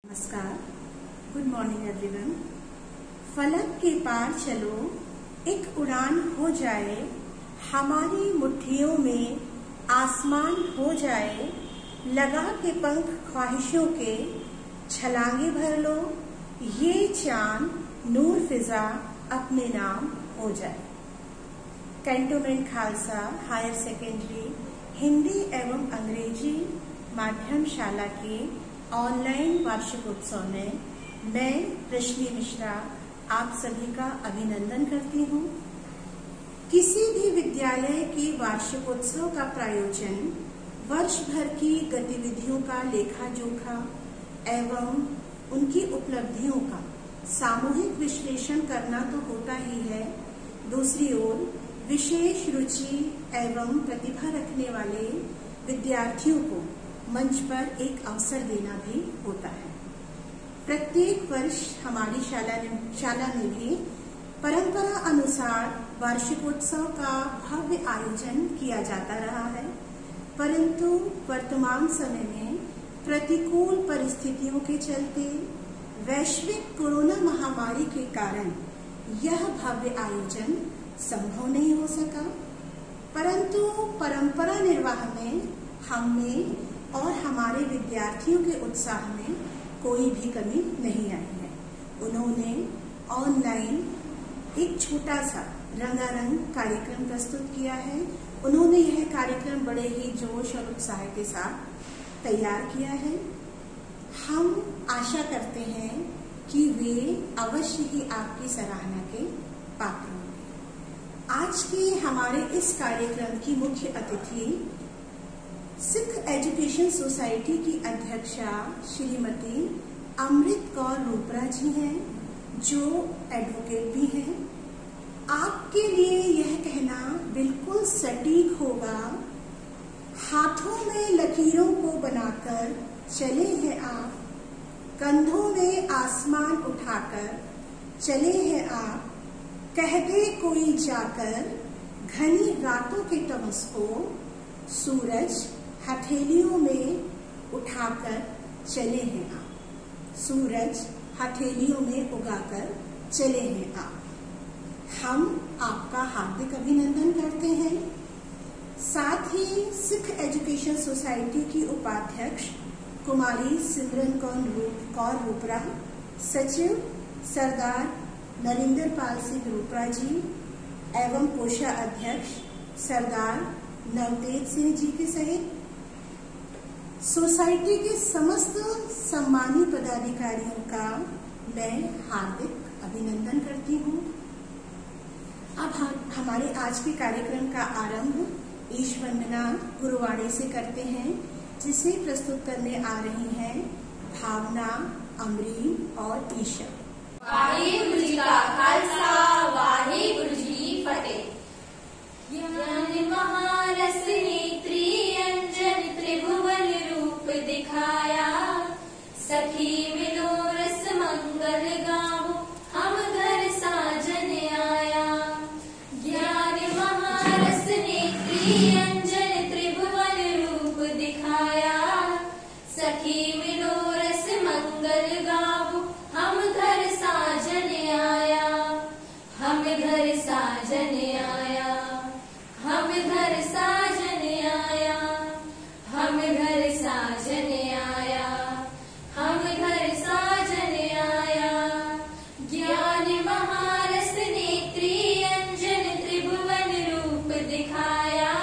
नमस्कार, good morning everyone. फलक के पार चलो, एक उड़ान हो जाए, हमारी मुट्ठियों में आसमान हो जाए, लगा के पंख ख्वाहिशों के, छलांगे भर लो, ये चांद नूर फिजा अपने नाम हो जाए। Cantonment Khalsa higher secondary Hindi एवं अंग्रेजी माध्यम शाला के ऑनलाइन वार्षिकोत्सव में मैं रश्मि मिश्रा आप सभी का अभिनंदन करती हूँ। किसी भी विद्यालय के वार्षिकोत्सव का प्रायोजन वर्ष भर की गतिविधियों का लेखा जोखा एवं उनकी उपलब्धियों का सामूहिक विश्लेषण करना तो होता ही है, दूसरी ओर विशेष रुचि एवं प्रतिभा रखने वाले विद्यार्थियों को मंच पर एक अवसर देना भी होता है। प्रत्येक वर्ष हमारी शाला में भी परंपरा अनुसार वार्षिकोत्सव का भव्य आयोजन किया जाता रहा है, परंतु वर्तमान समय में प्रतिकूल परिस्थितियों के चलते वैश्विक कोरोना महामारी के कारण यह भव्य आयोजन संभव नहीं हो सका। परंतु परंपरा निर्वाह में हमें और हमारे विद्यार्थियों के उत्साह में कोई भी कमी नहीं आई है। उन्होंने ऑनलाइन एक छोटा सा रंगारंग कार्यक्रम प्रस्तुत किया है। उन्होंने यह कार्यक्रम बड़े ही जोश और उत्साह के साथ तैयार किया है। हम आशा करते हैं कि वे अवश्य ही आपकी सराहना के पात्र होंगे। आज के हमारे इस कार्यक्रम की मुख्य अतिथि सिख एजुकेशन सोसाइटी की अध्यक्षा श्रीमती अमृत कौर रोपरा जी हैं, जो एडवोकेट भी हैं। आपके लिए यह कहना बिल्कुल सटीक होगा, हाथों में लकीरों को बनाकर चले हैं आप, कंधों में आसमान उठाकर चले हैं आप, कह दे कोई जाकर घनी रातों के तमस को, सूरज हथेलियों में उठाकर चले हैं आप, सूरज हथेलियों में उगाकर चले हैं आप। हम आपका हार्दिक अभिनंदन करते हैं। साथ ही सिख एजुकेशन सोसाइटी की उपाध्यक्ष कुमारी सिमरन कौर रोपरा, सचिव सरदार नरेंद्र पाल सिंह रोपरा जी एवं कोषाध्यक्ष सरदार नवतेज सिंह जी के सहित सोसाइटी के समस्त सम्मानित पदाधिकारियों का मैं हार्दिक अभिनंदन करती हूँ। अब हमारे आज के कार्यक्रम का आरंभ ईश वंदना गुरुवाणी से करते हैं, जिसे प्रस्तुत करने आ रही हैं भावना, अमरीन और ईशा। वाहिगुरु जी का खालसा, वाहिगुरु जी फतेह। ज्ञान महारस नेत्री अंजन त्रिभुवन रूप दिखाया, सखी मिलो रस मंगल गाओ, हम घर साजन आया। ज्ञान महारस नेत्री अंजन त्रिभुवन रूप दिखाया, सखी मिलो रस मंगल गाओ, हम घर साजन आया। हम घर साजन आया, हम घर साजन आया, हम घर साजन आया, हम घर साजन आया। ज्ञान महारस नेत्री अंजन त्रिभुवन रूप दिखाया,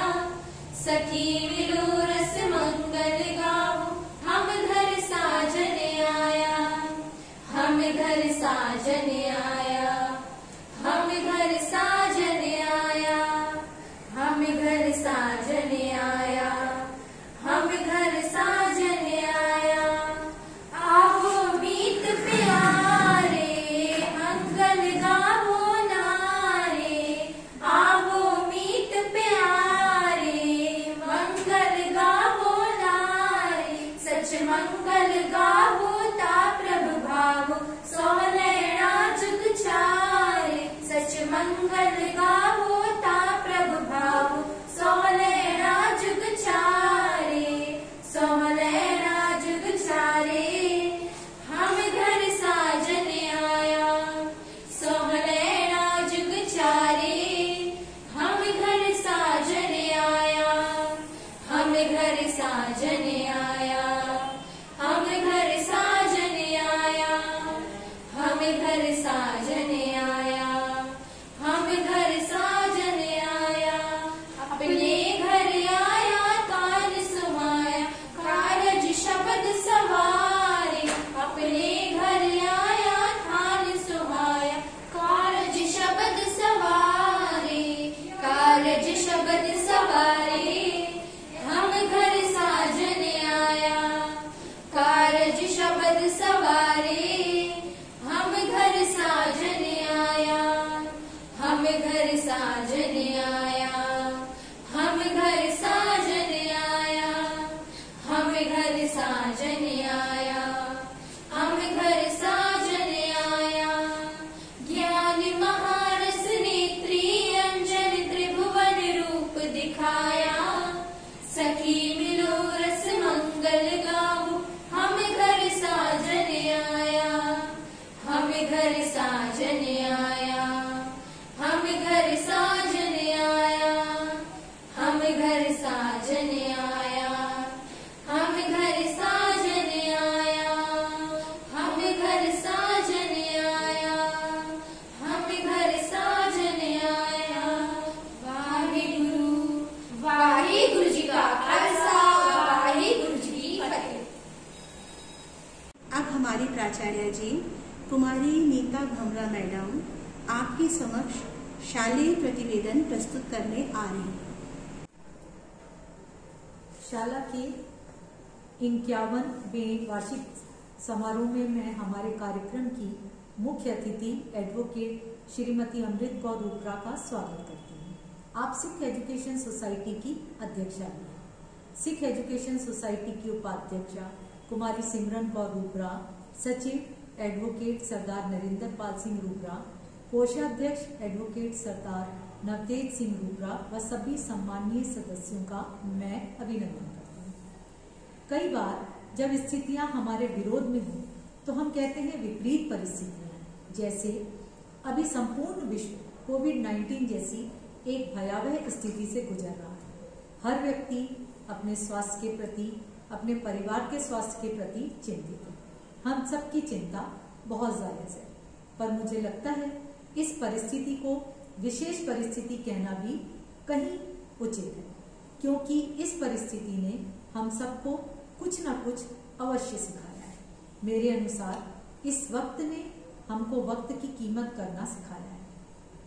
सखी मिलो रस मंगल गाओ, हम घर साजन आया। हम घर साजन आया, हम घर साजन आया, हम घर साजन आया, हम घर साजन आया। आओ मीत प्यारे, मंगल गावो नारे, आओ मीत प्यारे, मंगल गावो नारे। सच मंगल गावो ता प्रभु भावो, सोहलैना जुग चारे। सच मंगल गावो ता प्रभु भावो, सोहलैना जुग चारे, सोहलैना जुग चारे। पद सवारे, हम घर साजन आया, हम घर साजन आया, हम घर साजन आया, हम घर साजन आया, हम घर साजन आया। ज्ञान महारस नेत्री अंजन त्रिभुवन रूप दिखाया, सखी मिलो रस मंगल गाओ, हम घर साजन आया, हम घर साजन आया, हम घर साजन आया, हम घर साजन आया, हम घर साजन आया, हम घर साजन आया, हम घर साजन आया। वाहिगुरु जी का खालसा, वाहिगुरु जी की फतेह। अब हमारी प्राचार्य जी कुमारी नीता भमरा मैडम आपके समक्ष शालेय प्रतिवेदन प्रस्तुत करने आ रही हैं। शाला के 51वें वार्षिक समारोह में मैं हमारे कार्यक्रम की मुख्य अतिथि एडवोकेट श्रीमती अमृत कौर रूपरा का स्वागत करती हूँ। आप सिख एजुकेशन सोसाइटी की अध्यक्षा भी हैं। सिख एजुकेशन सोसाइटी की उपाध्यक्षा कुमारी सिमरन कौर रूपरा, सचिव एडवोकेट सरदार नरेंद्र पाल सिंह रूपरा, कोषाध्यक्ष एडवोकेट सरदार नवतेज सिंह रूपरा व सभी सम्मानीय सदस्यों का मैं अभिनंदन करता हूँ। कई बार जब स्थितियां हमारे विरोध में हो तो हम कहते हैं विपरीत परिस्थितियां, जैसे अभी संपूर्ण विश्व कोविड-19 जैसी एक भयावह स्थिति से गुजर रहा है। हर व्यक्ति अपने स्वास्थ्य के प्रति, अपने परिवार के स्वास्थ्य के प्रति चिंतित है। हम सबकी चिंता बहुत जायज है, पर मुझे लगता है इस परिस्थिति को विशेष परिस्थिति कहना भी कहीं उचित है, क्योंकि इस परिस्थिति ने हम सबको कुछ न कुछ अवश्य सिखाया है। मेरे अनुसार इस वक्त ने हमको वक्त की कीमत करना सिखाया है,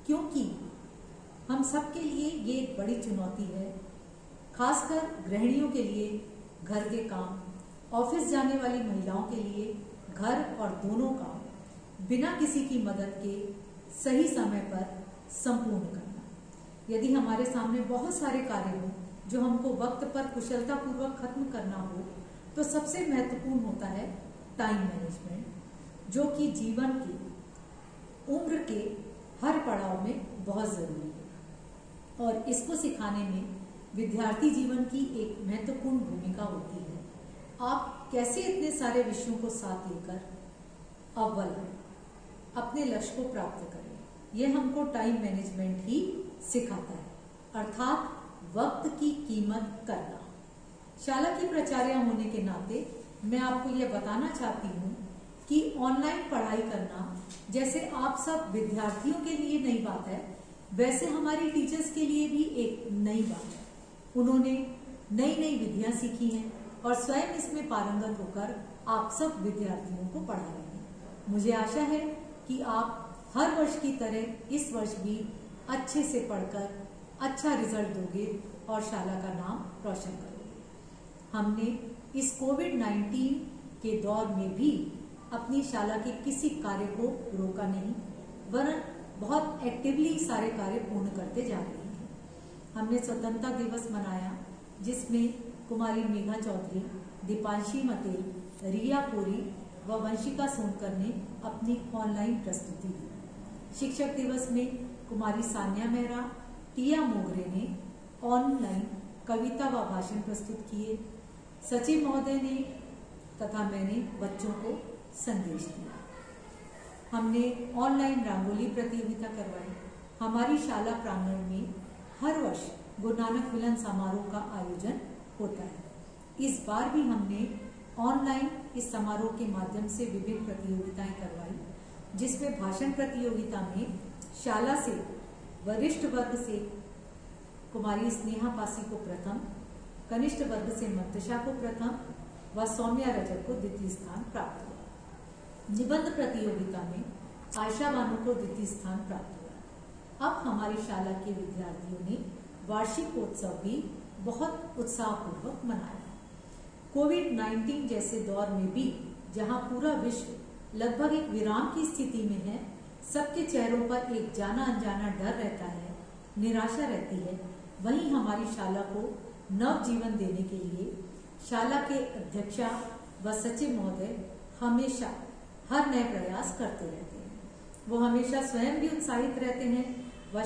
क्योंकि हम सबके लिए ये एक बड़ी चुनौती है, खासकर गृहिणियों के लिए घर के काम, ऑफिस जाने वाली महिलाओं के लिए घर और दोनों काम बिना किसी की मदद के सही समय पर संपूर्ण करना। यदि हमारे सामने बहुत सारे कार्य हों जो हमको वक्त पर कुशलतापूर्वक खत्म करना हो, तो सबसे महत्वपूर्ण होता है टाइम मैनेजमेंट, जो कि जीवन की उम्र के हर पड़ाव में बहुत जरूरी है और इसको सिखाने में विद्यार्थी जीवन की एक महत्वपूर्ण भूमिका होती है। आप कैसे इतने सारे विषयों को साथ लेकर अव्वल अपने लक्ष्य को प्राप्त करें, यह हमको टाइम मैनेजमेंट ही सिखाता है, अर्थात वक्त की कीमत करना। शाला की प्राचार्य होने के नाते मैं आपको यह बताना चाहती हूँ कि ऑनलाइन पढ़ाई करना जैसे आप सब विद्यार्थियों के लिए नई बात है, वैसे हमारी टीचर्स के लिए भी एक नई बात है। उन्होंने नई नई विधियां सीखी हैं और स्वयं इसमें पारंगत होकर आप सब विद्यार्थियों को पढ़ा रहे हैं। मुझे आशा है कि आप हर वर्ष की तरह इस वर्ष भी अच्छे से पढ़कर अच्छा रिजल्ट दोगे और शाला का नाम रोशन करोगे। हमने इस कोविड-19 के दौर में भी अपनी शाला के किसी कार्य को रोका नहीं, वरन बहुत एक्टिवली सारे कार्य पूर्ण करते जा रहे हैं। हमने स्वतंत्रता दिवस मनाया, जिसमें कुमारी मेघा चौधरी, दीपांशी मतेल, रिया कोरी व वंशिका सोनकर ने अपनी ऑनलाइन प्रस्तुति दी। शिक्षक दिवस में कुमारी सान्या मेहरा, टिया मोगरे ने ऑनलाइन कविता व भाषण प्रस्तुत किए। सचिव महोदय ने तथा मैंने बच्चों को संदेश दिया। हमने ऑनलाइन रंगोली प्रतियोगिता करवाई। हमारी शाला प्रांगण में हर वर्ष गुरु नानक मिलन समारोह का आयोजन होता है। इस बार भी हमने ऑनलाइन इस समारोह के माध्यम से विभिन्न प्रतियोगिताएं करवाई, जिसमें भाषण प्रतियोगिता में शाला से वरिष्ठ वर्ग से कुमारी स्नेहा पासी को प्रथम, कनिष्ठ वर्ग से मंतशा को प्रथम व सौम्या रजक को द्वितीय स्थान प्राप्त हुआ। निबंध प्रतियोगिता में आयशा बानो को द्वितीय स्थान प्राप्त हुआ। अब हमारी शाला के विद्यार्थियों ने वार्षिकोत्सव भी बहुत उत्साहपूर्वक मनाया। कोविड-19 जैसे दौर में भी जहां पूरा विश्व लगभग एक विराम की स्थिति में है, सबके चेहरों पर एक जाना अनजाना डर रहता है, निराशा रहती है, वहीं हमारी शाला को नव जीवन देने के लिए शाला के अध्यक्षा व सचिव महोदय हमेशा हर नए प्रयास करते रहते हैं। वो हमेशा स्वयं भी उत्साहित रहते हैं व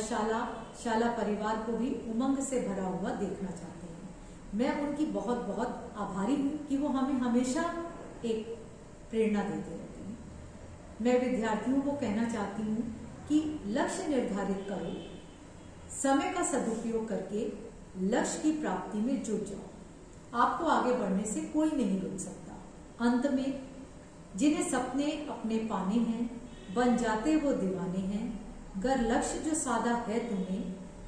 शाला परिवार को भी उमंग से भरा हुआ देखना चाहते हैं। मैं उनकी बहुत बहुत आभारी हूँ कि वो हमें हमेशा एक प्रेरणा देते रहते हैं। मैं विद्यार्थियों को कहना चाहती हूँ कि लक्ष्य निर्धारित करो, समय का सदुपयोग करके लक्ष्य की प्राप्ति में जुट जाओ। आपको आगे बढ़ने से कोई नहीं रोक सकता। अंत में जिन्हें सपने अपने पाने हैं, बन जाते वो दीवाने हैं। गर लक्ष्य जो सादा है तुम्हें,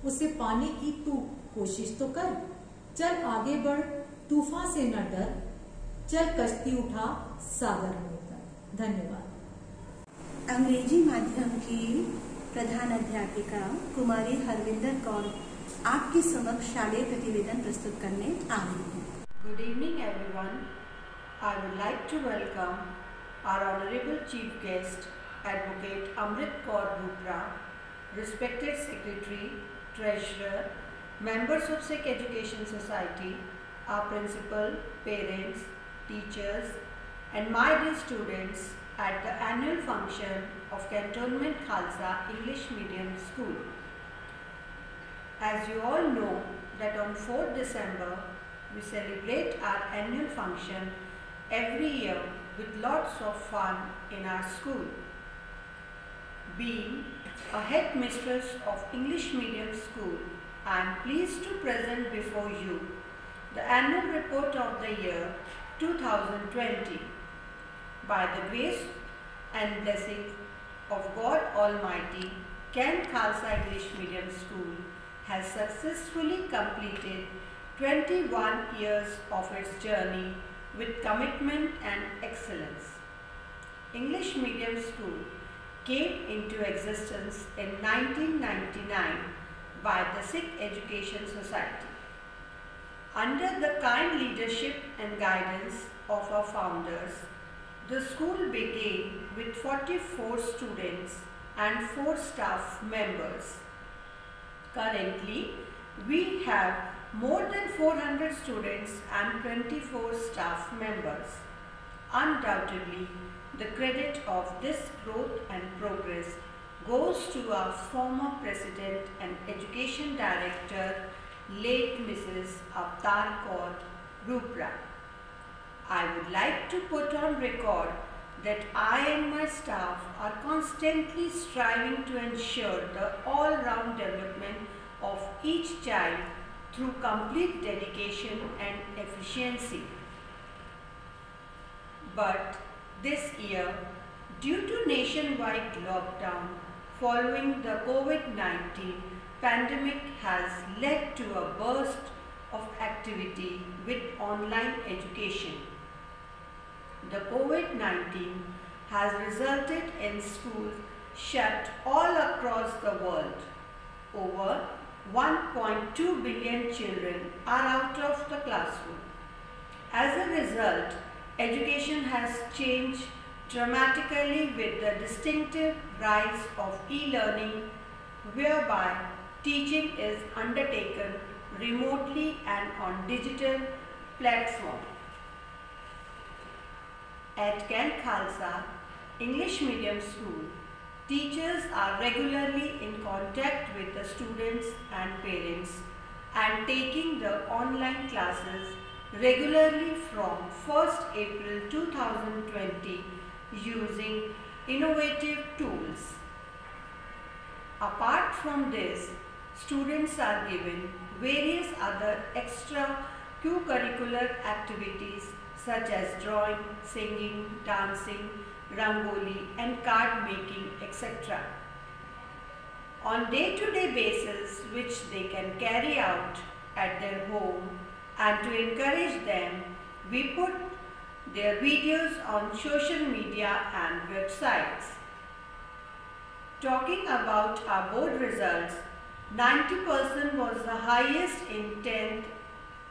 उसे पाने की तू कोशिश तो कर। चल आगे बढ़, तूफान से न डर, चल कश्ती उठा सागर में उतर। धन्यवाद। अंग्रेजी माध्यम की प्रधान अध्यापिका कुमारी हरविंदर कौर आपके समक्ष शालेय प्रतिवेदन प्रस्तुत करने आ रही हैं। Good evening everyone. I would like to welcome our Honorable Chief Guest, Advocate Amrit Kaur Rupra, respected Secretary, Treasurer, members of Sikh Education Society, our principal, parents, teachers, and my dear students at the annual function of Cantonment Khalsa English Medium School. As you all know that on 4th December, we celebrate our annual function every year with lots of fun in our school. Being a headmistress of English medium school, I am pleased to present before you the annual report of the year 2020. By the grace and blessing of God Almighty, Kent Khalsa English Medium School has successfully completed 21 years of its journey with commitment and excellence. English Medium School came into existence in 1999 by the Sikh Education Society. Under the kind leadership and guidance of our founders, the school began with 44 students and 4 staff members. Currently, we have more than 400 students and 24 staff members. Undoubtedly, the credit of this growth and progress goes to our former President and Education Director, late Mrs. Avtar Kaur Rupra. I would like to put on record that I and my staff are constantly striving to ensure the all-round development of each child through complete dedication and efficiency. But this year, due to nationwide lockdown following the COVID-19 pandemic, has led to a burst of activity with online education. The COVID-19 has resulted in schools shut all across the world. Over 1.2 billion children are out of the classroom. As a result, education has changed dramatically with the distinctive rise of e-learning, whereby teaching is undertaken remotely and on digital platforms. At Kent Khalsa English Medium School, teachers are regularly in contact with the students and parents and taking the online classes regularly from 1st April 2020 using innovative tools. Apart from this, students are given various other extra co-curricular activities such as drawing, singing, dancing, rangoli and card making, etc. On day-to-day basis, which they can carry out at their home, and to encourage them, we put their videos on social media and websites. Talking about our board results, 90% was the highest in 10th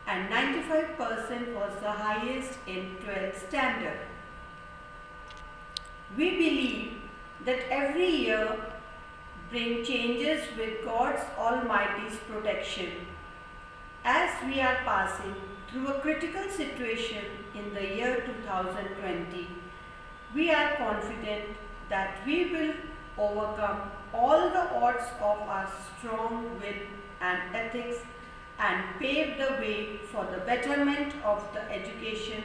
and 95% was the highest in 12th standard. We believe that every year brings changes with God's Almighty's protection. As we are passing through a critical situation in the year 2020, we are confident that we will overcome all the odds of our strong will and ethics and pave the way for the betterment of the education,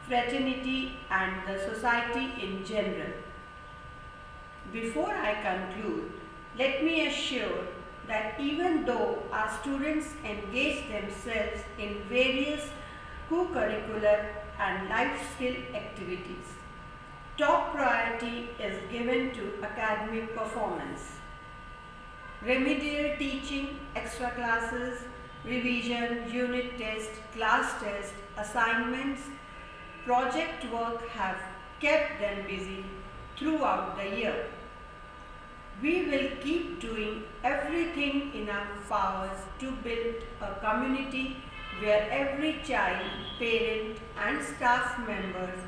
fraternity and the society in general. Before I conclude, let me assure that even though our students engage themselves in various co-curricular and life skill activities, top priority is given to academic performance. Remedial teaching, extra classes, revision, unit test, class test, assignments, project work have kept them busy throughout the year. We will keep doing everything in our powers to build a community where every child, parent and staff members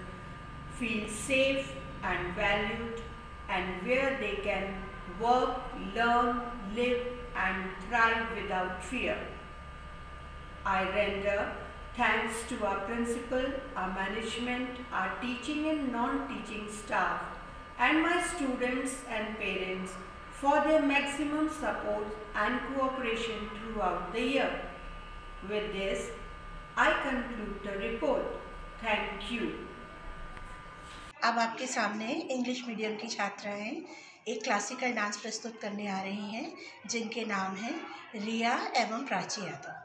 feel safe and valued, and where they can work, learn, live and thrive without fear. I render thanks to our principal, our management, our teaching and non-teaching staff and my students and parents for their maximum support and cooperation throughout the year. With this, I conclude the report. Thank you. अब आपके सामने English medium की छात्राएं एक classical dance प्रस्तुत करने आ रही हैं, जिनके नाम हैं रिया एवं प्राची यादव।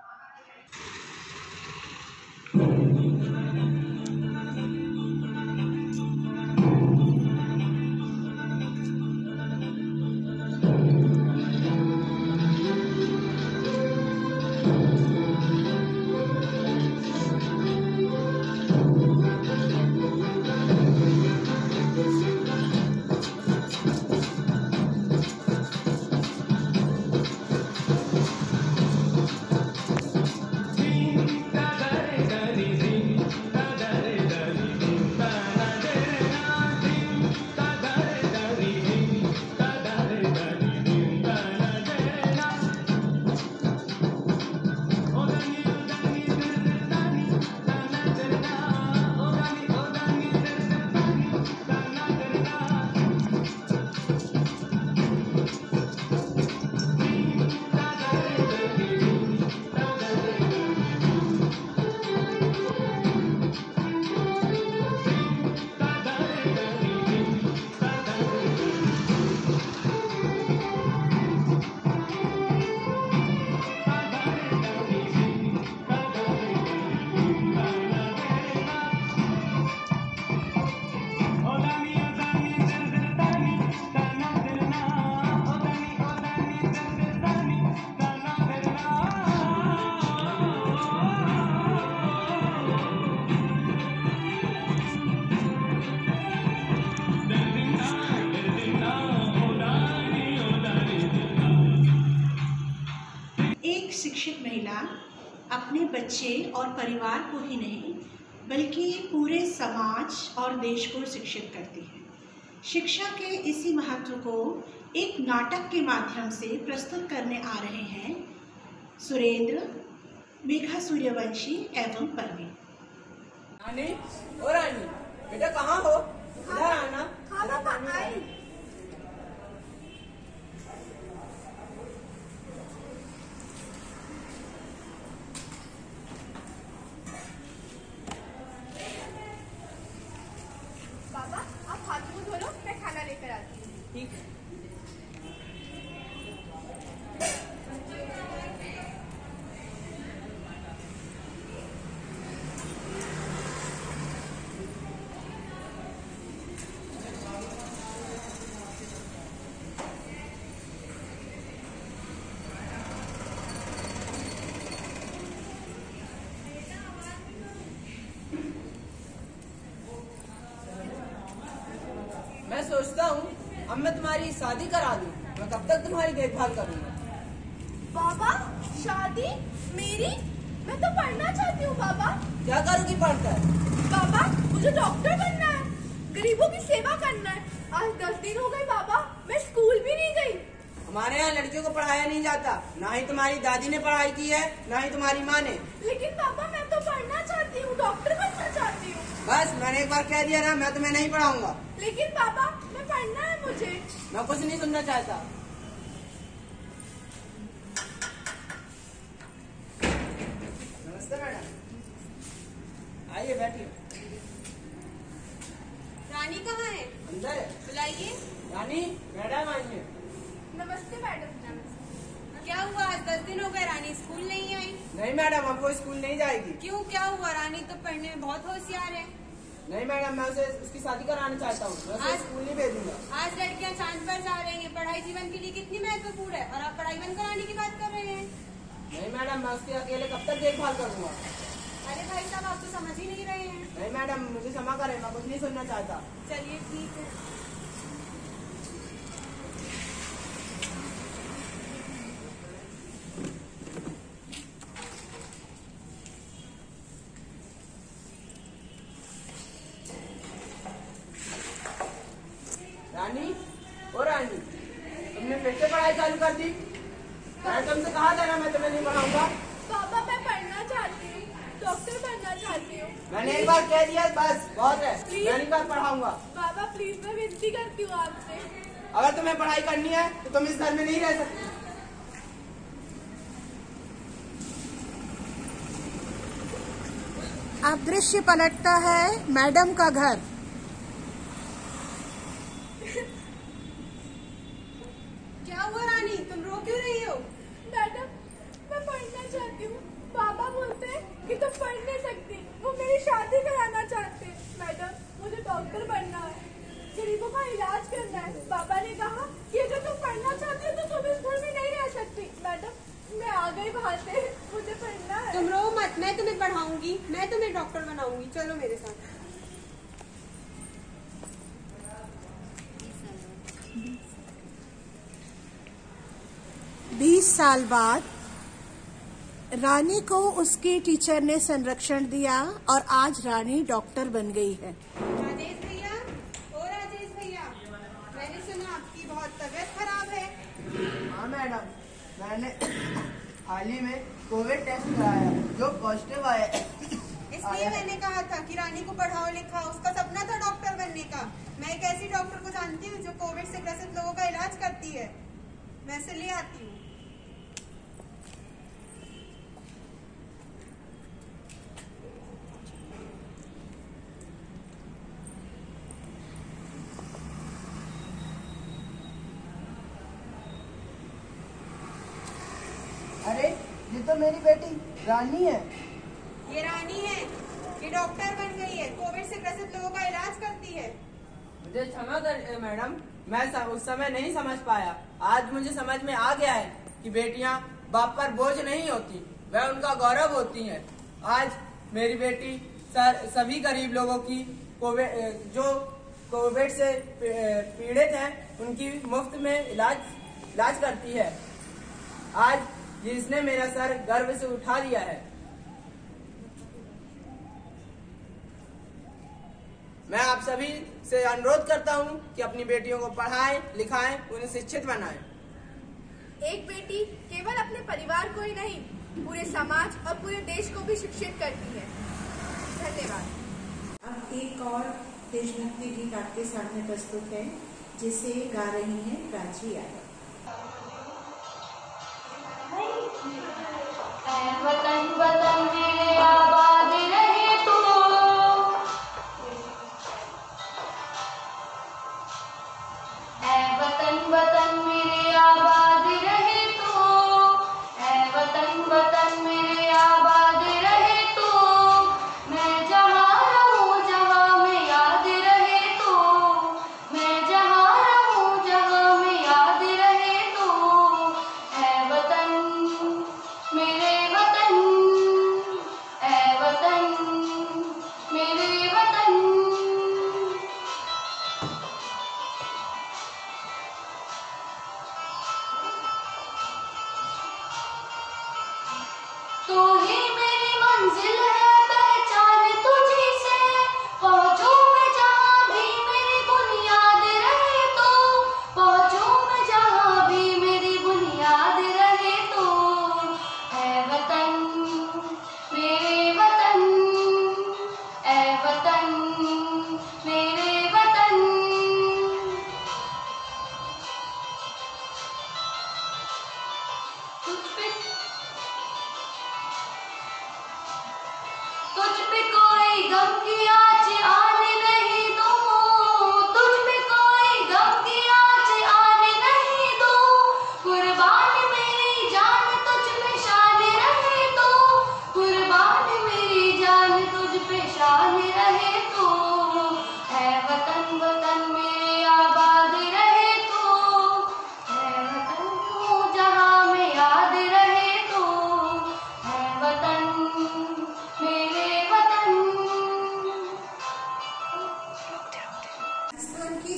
शिक्षित महिला अपने बच्चे और परिवार को ही नहीं बल्कि पूरे समाज और देश को शिक्षित करती है। शिक्षा के इसी महत्व को एक नाटक के माध्यम से प्रस्तुत करने आ रहे हैं सुरेंद्र, मेघा सूर्यवंशी एवं परवीन। रानी, ओ रानी, बेटा कहाँ हो? इधर आना। पापा, आप हाथ मुंह धो लो, मैं खाना लेकर आती हूँ। ठीक है। मैं सोचता हूँ अब मैं तुम्हारी शादी करा दूँ, मैं कब तक तुम्हारी देखभाल करूँगा। पापा, शादी मेरी? मैं तो पढ़ना चाहती हूँ पापा। क्या करोगी पढ़कर? पापा, मुझे डॉक्टर बनना है, गरीबों की सेवा करना करना है। आज 10 दिन हो गए बाबा, मैं स्कूल भी नहीं गई। हमारे यहाँ लड़कियों को पढ़ाया नहीं जाता, ना ही तुम्हारी दादी ने पढ़ाई की है, ना ही तुम्हारी माँ ने। लेकिन पापा मैं तो पढ़ना चाहती हूँ, डॉक्टर बनना चाहती हूँ। बस मैंने एक बार कह दिया ना, मैं तुम्हें नहीं पढ़ाऊंगा। लेकिन पापा मैं पढ़ना है मुझे। मैं कुछ नहीं सुनना चाहता। नमस्ते मैडम, आइए बैठिए। रानी कहाँ है? अंदर है। बुलाइए। रानी, मैडम आइए। नमस्ते मैडम। क्या हुआ, आज 10 दिन हो गए रानी स्कूल नहीं आई? नहीं मैडम, अब वो स्कूल नहीं जाएगी। क्यों, क्या हुआ? रानी तो पढ़ने में बहुत होशियार है। नहीं मैडम, मैं उसे उसकी शादी कराना चाहता हूँ, मैं उसे स्कूल नहीं भेजूंगा। आज लड़कियां चांद पर जा रही हैं, पढ़ाई जीवन के लिए कितनी महत्वपूर्ण है, और आप पढ़ाई बंद कराने की बात कर रहे हैं। नहीं मैडम, मैं उसके अकेले कब तक देखभाल करूंगा। अरे भाई साहब, आप तो समझ ही नहीं रहे हैं। नहीं मैडम, मुझे क्षमा करें, मैं कुछ नहीं सुनना चाहता। चलिए ठीक है। रानी, ओ रानी, तुमने फिर से पढ़ाई चालू कर दी। मैं तुमसे कहा था ना, मैं तुम्हें नहीं पढ़ाऊंगा। पापा मैं पढ़ना चाहती हूँ, डॉक्टर बनना चाहती हूँ। मैंने एक बार कह दिया, बस बहुत है। Please. मैं नहीं बार पढ़ाऊंगा। बाबा प्लीज, मैं विनती करती हूँ आपसे। अगर तुम्हें पढ़ाई करनी है तो तुम इस घर में नहीं रह सकती। अब दृश्य पलटता है मैडम का घर। क्या हुआ रानी, तुम रो क्यों रही हो? मैडम मैं पढ़ना चाहती हूँ, पापा बोलते हैं कि तुम पढ़ नहीं सकती, वो मेरी शादी कराना चाहते हैं। मैडम मुझे डॉक्टर बनना है, गरीबों का इलाज करना है। पापा ने कहा कि अगर तुम पढ़ना चाहती हो तो तुम स्कूल में नहीं रह सकती। मैडम मैं आ गई बाहर से, मुझे पढ़ना है। तुम रो मत, मैं तुम्हें पढ़ाऊंगी, मैं तुम्हें डॉक्टर बनाऊंगी, चलो मेरे साथ। 20 साल बाद रानी को उसके टीचर ने संरक्षण दिया और आज रानी डॉक्टर बन गई है। राजेश भैया, ओ राजेश भैया, मैंने सुना आपकी बहुत तबीयत खराब है। हाँ मैडम, मैंने हाल ही में कोविड टेस्ट कराया जो पॉजिटिव आया। इसलिए मैंने कहा था कि रानी को पढ़ाओ लिखाओ, उसका सपना था डॉक्टर बनने का। मैं एक ऐसी डॉक्टर को जानती हूँ जो कोविड से ग्रसित लोगों का इलाज करती है, मैं इसे ले आती हूँ। अरे ये तो मेरी बेटी रानी है। ये रानी है, ये डॉक्टर बन गई है, कोविड से ग्रसित लोगों का इलाज करती है। मुझे क्षमा कर मैडम, मैं उस समय नहीं समझ पाया। आज मुझे समझ में आ गया है कि बेटियां बाप पर बोझ नहीं होती, वह उनका गौरव होती हैं। आज मेरी बेटी सभी गरीब लोगों की जो कोविड से पीड़ित हैं उनकी मुफ्त में इलाज करती है। आज जिसने मेरा सर गर्व से उठा दिया है। मैं आप सभी से अनुरोध करता हूं कि अपनी बेटियों को पढ़ाएं, लिखाएं, उन्हें शिक्षित बनाएं। एक बेटी केवल अपने परिवार को ही नहीं, पूरे समाज और पूरे देश को भी शिक्षित करती है। धन्यवाद। अब एक और देशभक्ति गीत आपके सामने प्रस्तुत है, जिसे गा रही हैं प्राची यादव। वतन वतन मेरे आबाद रहे तू, ऐ वतन वतन मेरे आबाद रहे तू, ऐ वतन वतन मेरे आबाद रहे तू। मैं जहाँ रहूँ जहाँ में याद रहे तू, मैं जहाँ रहूँ जहाँ में याद रहे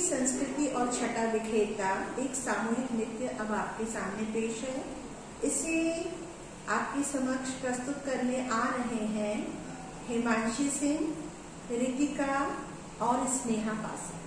संस्कृति और छटा बिखेरता एक सामूहिक नृत्य अब आपके सामने पेश है। इसे आपके समक्ष प्रस्तुत करने आ रहे हैं हिमांशी सिंह, रितिका और स्नेहा पासी।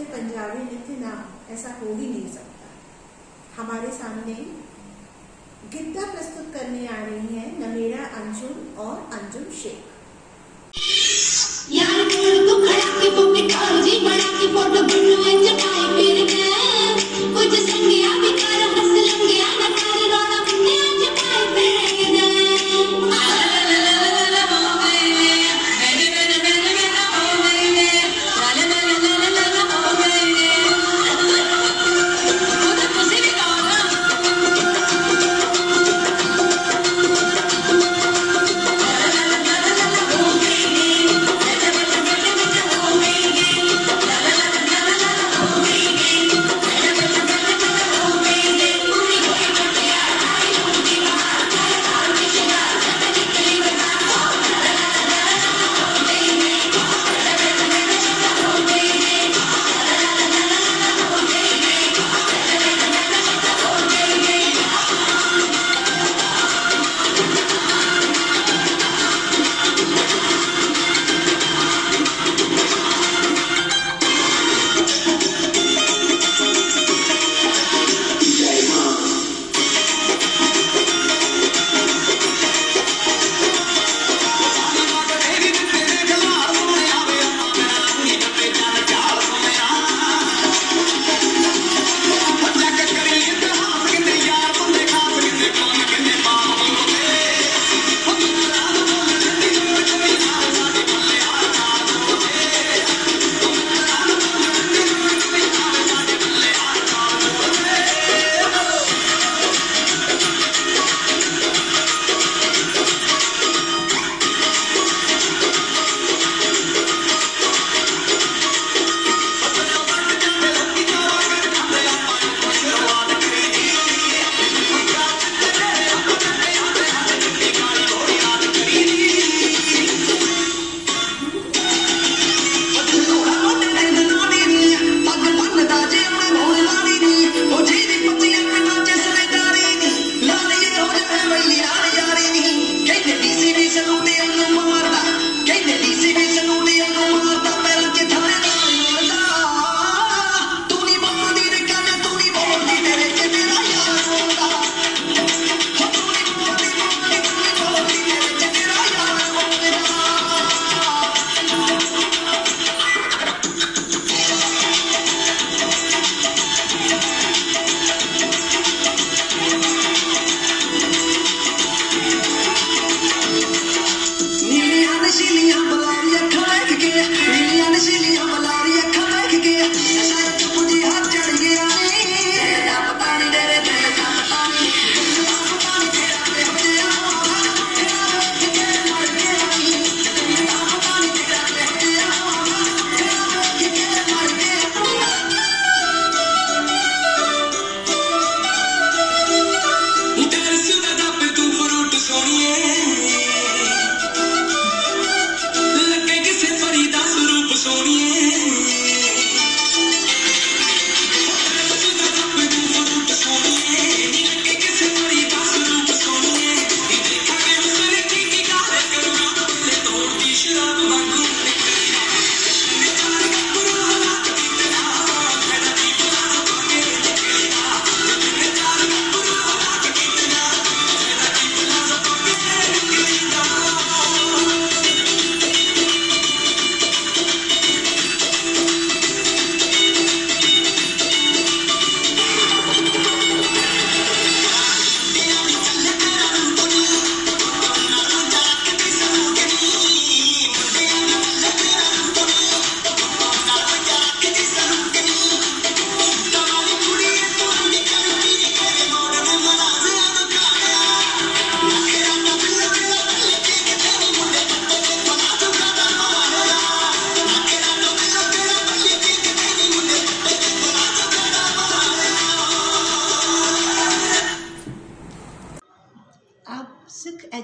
पंजाबी नृत्य ना ऐसा हो ही नहीं सकता। हमारे सामने गिद्दा प्रस्तुत करने आ रही हैं नमेरा अंजुम और अंजुम शेख। यार तो खड़ा के पॉकेट और जी बड़ा की फोटो बनवाए जमाए फिर गए कुछ संगिया भी कर हंस लंगिया ना कर रोना बन्ने जमाए फिर गए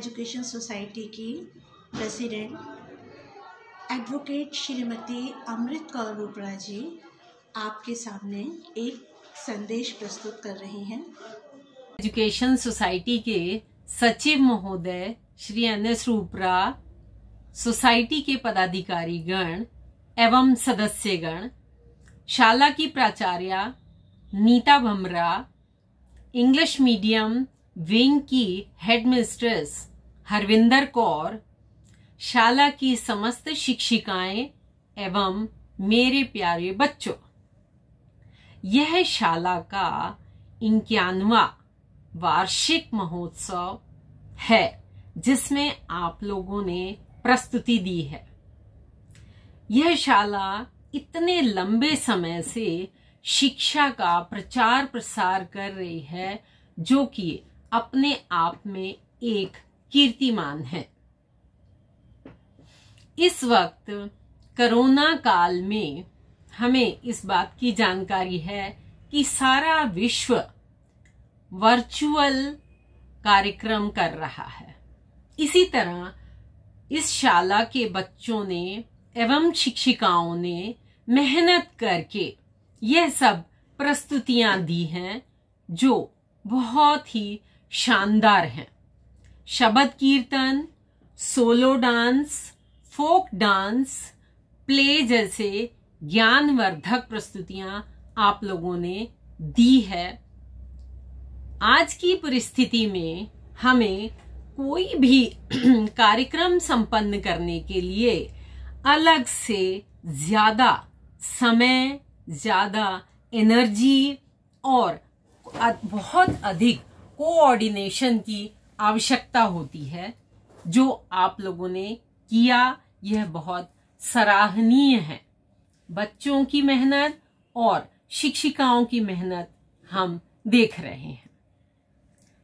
एजुकेशन सोसाइटी की प्रेसिडेंट एडवोकेट श्रीमती अमृत कौर रूपरा जी आपके सामने एक संदेश प्रस्तुत कर रही हैं। एजुकेशन सोसाइटी के सचिव महोदय श्री NS रूपरा, सोसाइटी के पदाधिकारी गण एवं सदस्यगण, शाला की प्राचार्या नीता भमरा, इंग्लिश मीडियम विंग की हेडमिस्ट्रेस हरविंदर कौर, शाला की समस्त शिक्षिकाएं एवं मेरे प्यारे बच्चों, यह शाला का 51वां वार्षिक महोत्सव है जिसमें आप लोगों ने प्रस्तुति दी है। यह शाला इतने लंबे समय से शिक्षा का प्रचार प्रसार कर रही है जो कि अपने आप में एक कीर्तिमान है। इस वक्त कोरोना काल में हमें इस बात की जानकारी है कि सारा विश्व वर्चुअल कार्यक्रम कर रहा है। इसी तरह इस शाला के बच्चों ने एवं शिक्षिकाओं ने मेहनत करके यह सब प्रस्तुतियां दी हैं जो बहुत ही शानदार हैं। शबद कीर्तन, solo dance, folk dance, play जैसे ज्ञानवर्धक प्रस्तुतियां आप लोगों ने दी है। आज की परिस्थिति में हमें कोई भी कार्यक्रम संपन्न करने के लिए अलग से ज्यादा समय, ज्यादा एनर्जी और बहुत अधिक कोऑर्डिनेशन की आवश्यकता होती है। जो आप लोगों ने किया यह बहुत सराहनीय है। बच्चों की मेहनत और शिक्षिकाओं की मेहनत हम देख रहे हैं।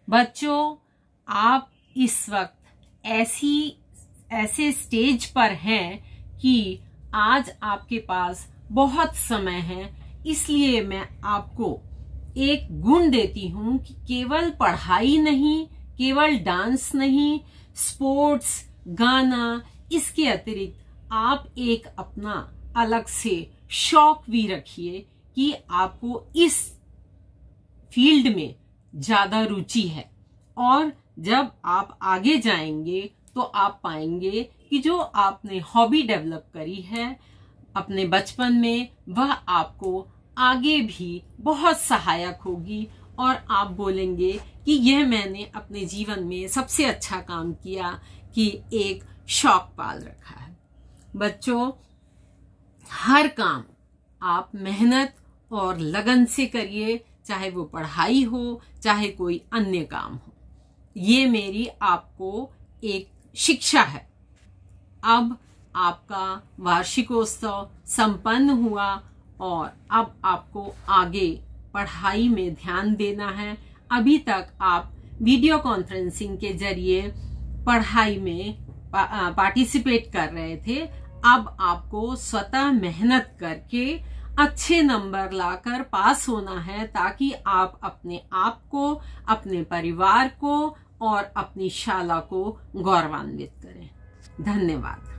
बच्चों, आप इस वक्त ऐसे स्टेज पर हैं कि आज आपके पास बहुत समय है, इसलिए मैं आपको एक गुण देती हूं कि केवल पढ़ाई नहीं, केवल डांस नहीं, स्पोर्ट्स, गाना, इसके अतिरिक्त आप एक अपना अलग से शौक भी रखिए कि आपको इस फील्ड में ज्यादा रुचि है। और जब आप आगे जाएंगे तो आप पाएंगे कि जो आपने हॉबी डेवलप करी है अपने बचपन में, वह आपको आगे भी बहुत सहायक होगी और आप बोलेंगे कि यह मैंने अपने जीवन में सबसे अच्छा काम किया कि एक शौक पाल रखा है। बच्चों, हर काम आप मेहनत और लगन से करिए, चाहे वो पढ़ाई हो, चाहे कोई अन्य काम हो। ये मेरी आपको एक शिक्षा है। अब आपका वार्षिकोत्सव संपन्न हुआ और अब आपको आगे पढ़ाई में ध्यान देना है। अभी तक आप वीडियो कॉन्फ्रेंसिंग के जरिए पढ़ाई में पार्टिसिपेट कर रहे थे। अब आपको स्वतः मेहनत करके अच्छे नंबर लाकर पास होना है ताकि आप अपने आप को, अपने परिवार को और अपनी शाला को गौरवान्वित करें। धन्यवाद।